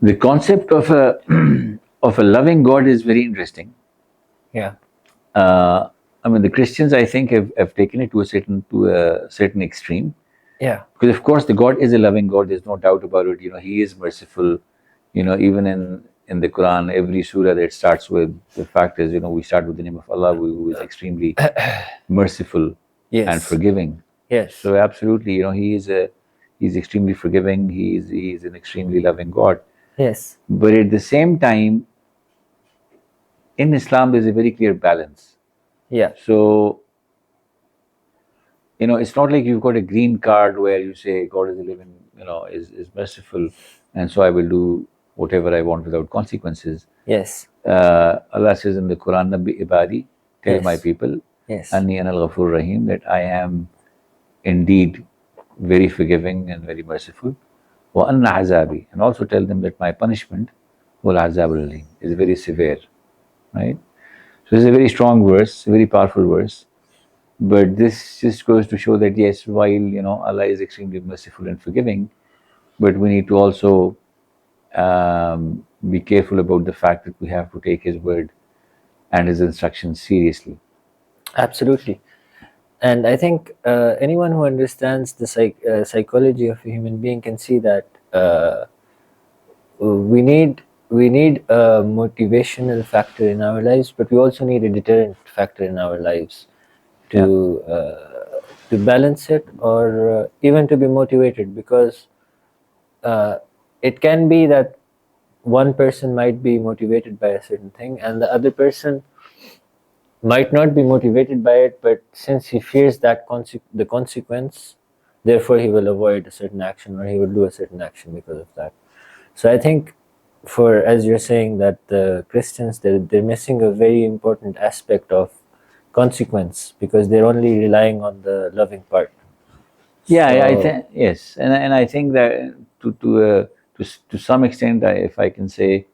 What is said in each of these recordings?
The concept of a of a loving God is very interesting. Yeah. I mean, the Christians, I think, have taken it to a certain extreme. Yeah. Because of course, the God is a loving God. There's no doubt about it. He is merciful. Even in the Quran, every surah that starts with the fact is, we start with the name of Allah, who is extremely merciful and Yes. forgiving. Yes. So absolutely, he's extremely forgiving. He's an extremely loving God. Yes. But at the same time, in Islam, there's a very clear balance. Yeah. So it's not like you've got a green card where you say God is a living, is merciful, and so I will do whatever I want without consequences. Yes. Allah says in the Quran, Nabi Ibadi, tell my Yes. people, Yes. Anni Anal Ghafur Rahim, that I am indeed very forgiving and very merciful. Wa Anna Azabi, and also tell them that my punishment, wal Azabul Alim, is very severe. Right? So it's a very strong verse, a very powerful verse. But this just goes to show that yes, while Allah is extremely merciful and forgiving, but we need to also be careful about the fact that we have to take His word and His instructions seriously. Absolutely. And I think anyone who understands the psychology of a human being can see that we need a motivational factor in our lives, but we also need a deterrent factor in our lives Yeah, to balance it, or even to be motivated, because it can be that one person might be motivated by a certain thing and the other person might not be motivated by it, but since he fears that the consequence, therefore he will avoid a certain action, or he will do a certain action because of that. So I think, as you're saying, that the Christians, they're missing a very important aspect of consequence, because they're only relying on the loving part. yeah, I So think yes, and I think that to some extent, if I can say,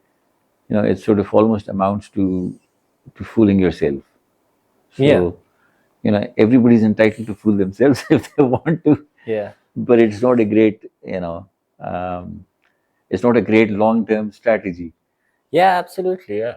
it sort of almost amounts to fooling yourself. yeah. So everybody's entitled to fool themselves if they want to, Yeah. but it's not a great um, it's not a great long term strategy. Yeah, absolutely. Yeah.